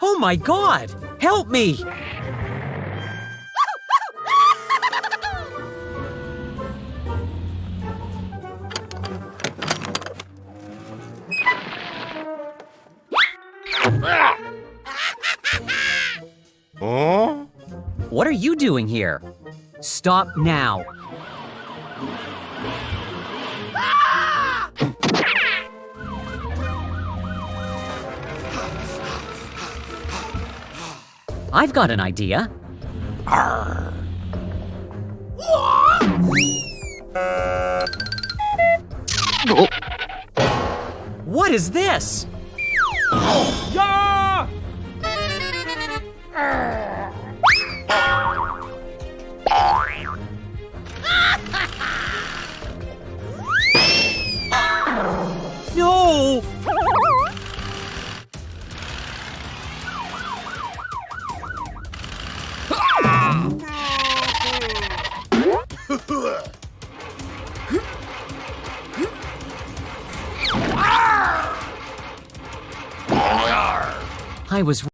Oh my God! Help me! Huh? What are you doing here? Stop now. I've got an idea. What is this? Yeah! No! I was